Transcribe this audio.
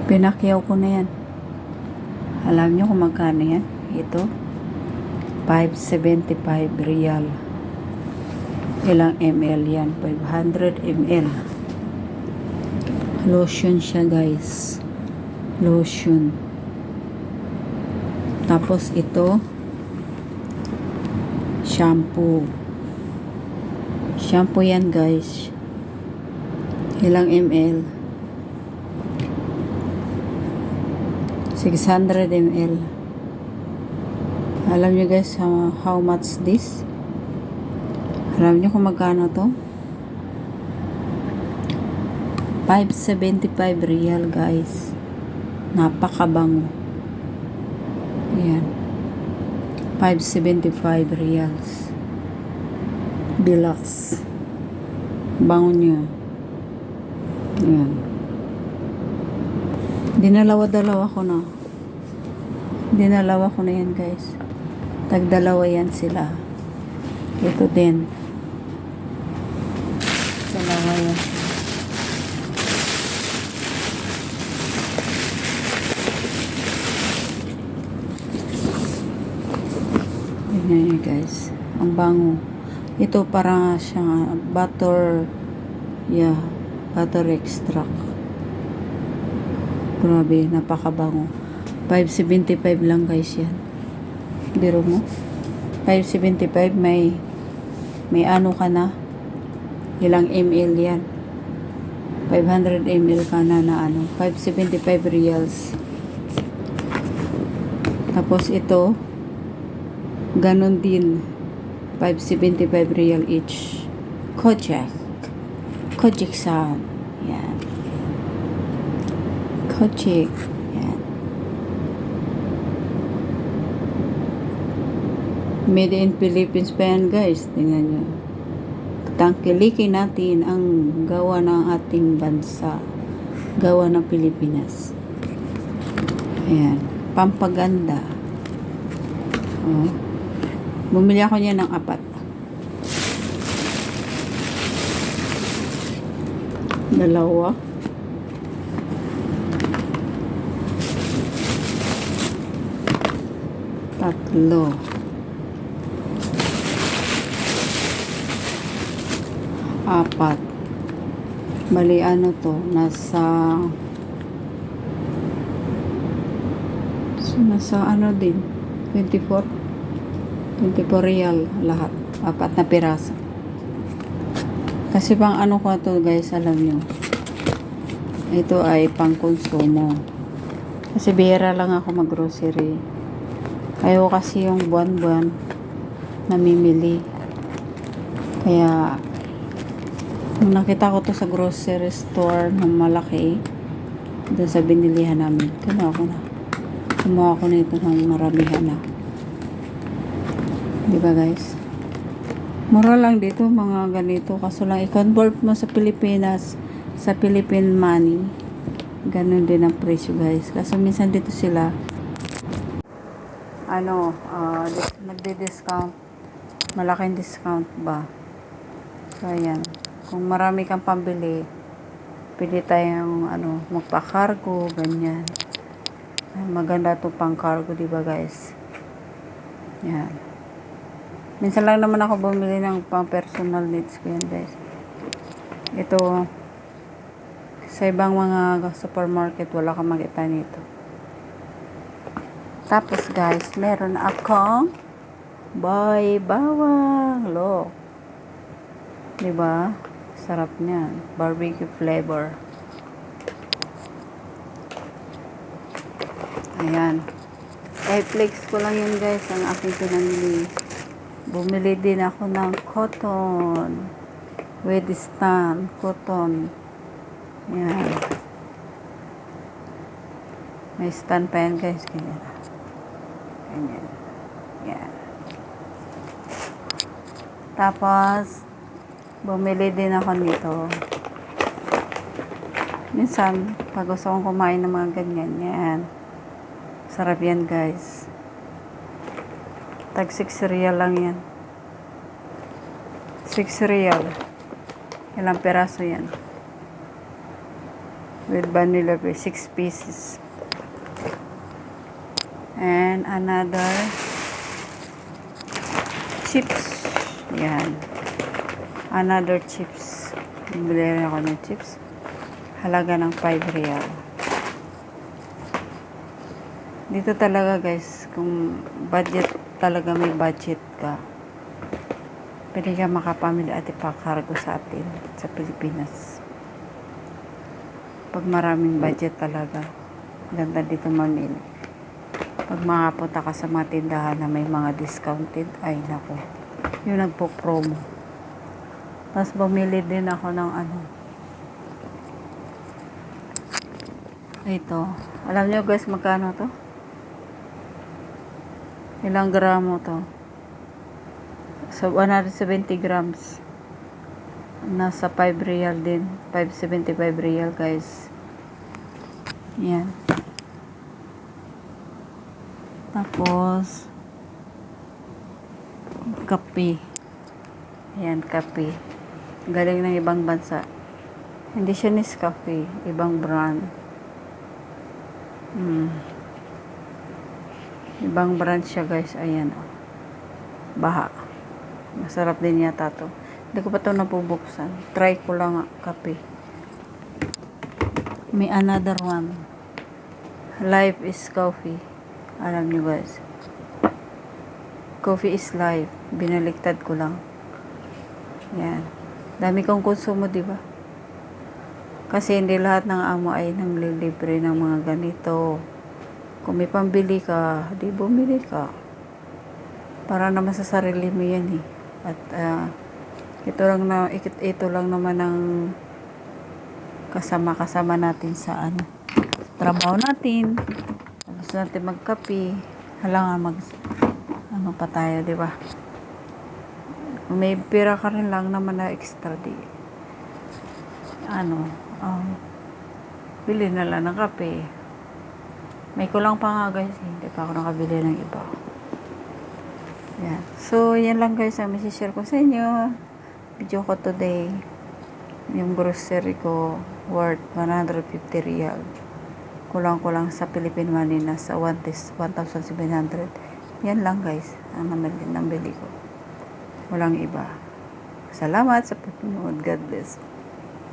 Pinakyaw ko na yan. Alam nyo kung magkano yan? Ito, 575 real. Ilang ml yan? 500 ml. Lotion siya, guys. Lotion. Tapos ito, shampoo. Shampoo yan, guys. Ilang ml? 600 ml. Alam nyo guys how much this? Alam nyo kung magkano to? 575 real, guys. Napakabango. Ayan. 575 reals. Deluxe. Bango nyo. Ayan. Dinalawa-dalawa ko na. Dinalawa ko na yan, guys. Tagdalawa yan sila. Ito din. Dalawa yan. Tingnan nyo, guys. Ang bango. Ito parang siyang butter. Yeah. Butter extract. Grabe, napakabango. 575 lang, guys, yan. Biro mo. 575 may ano ka na. Ilang ml yan. 500 ml ka na ano. 575 reals. Tapos ito, ganon din. 575 real each. Kojak. Kojak sound. Yan. Kojak. Yan. Made in Philippines pa yan, guys. Tingnan nyo. Tangkilikin natin ang gawa ng ating bansa. Gawa ng Pilipinas. Ayan. Pampaganda. Oh. Bumili ako niya ng 4. Dalawa. Tatlo. 4. Bali, ano to? Nasa ano din? 24 real lahat. 4 na piraso. Kasi pang ano ko to, guys, alam nyo. Ito ay pang konsumo. Kasi bihira lang ako mag-grocery. Ayaw kasi yung buwan-buwan namimili. Kaya nung nakita ko to sa grocery store na malaki, doon sa binilihan namin, kumuha ko na ito ng maramihan na. Diba, guys? Mura lang dito mga ganito. Kaso lang i-convert mo sa Pilipinas, sa Philippine money, ganun din ang presyo, guys. Kaso minsan dito sila nagdi-discount, malaking discount ba. So ayan, kung marami kang pambili, pwede tayong magpa-cargo, ganyan. Maganda to pang cargo, diba, guys? Yan. Minsan lang naman ako bumili ng pang personal needs ko yan, guys. Ito, sa ibang mga supermarket, wala kang makita nito. Tapos, guys, meron akong bawang. Look. Diba? Sarap niyan. Barbecue flavor. Ayan. I-flex ko lang yun, guys, ang aking pinamili. Bumili din ako ng cotton. With stand. Cotton. Ayan. May stand pa yan, guys. Ganyan. Ganyan. Ayan. Tapos, bumili din ako nito. Minsan, pag gusto kong kumain ng mga ganyan, yan. Sarap yan, guys. Tag 6 real lang yan. 6 real. Ilang peraso yan. with vanilla beer, 6 pieces. And another chips. Yan. Another chips. Bili rin ako ng chips. Halaga ng 5 real. Dito talaga guys, kung budget talaga, may budget ka, pwede ka makapamili at ipakargo sa atin sa Pilipinas. Pag maraming budget talaga, ganda dito mamili. Pag makapunta ka sa mga tindahan na may mga discounted, ay nako, yung nagpo-promo. Tapos bumili din ako ng ano, ito. Alam nyo guys, magkano to? Ilang gramo to? So, 170 grams. Nasa 5 real din. 575 real guys. Yan. Tapos, kape. Ayan, kape. Galing ng ibang bansa. Hindi siya Nescafe. Ibang brand. Ibang brand siya guys. Ayan. Baha. Masarap din yata to. Hindi ko pa ito napubuksan. Try ko lang kape. May another one. Life is coffee. Alam niyo guys. Coffee is life. Binaliktad ko lang. Yan. Dami kong konsumo, di ba? Kasi hindi lahat ng amo ay nanglilibre ng mga ganito. Kung may pambili ka, di bumili ka. Para naman sa sarili mo yan eh. At ito lang naman ang kasama natin sa trabaho natin. Gusto natin magkape. Halangan ano pa tayo, di ba? May pira ka rin lang naman na extra di. Bili na lang ng kape. May kulang pa nga guys. Hindi pa ako nakabili ng iba. Yan. So, yan lang guys ang masishare ko sa inyo. Video ko today. Yung grocery ko worth 150 real. Kulang-kulang sa Philippine money na sa 1,700. Yan lang guys ang nabili ko. Walang iba. Salamat sa panonood. God bless.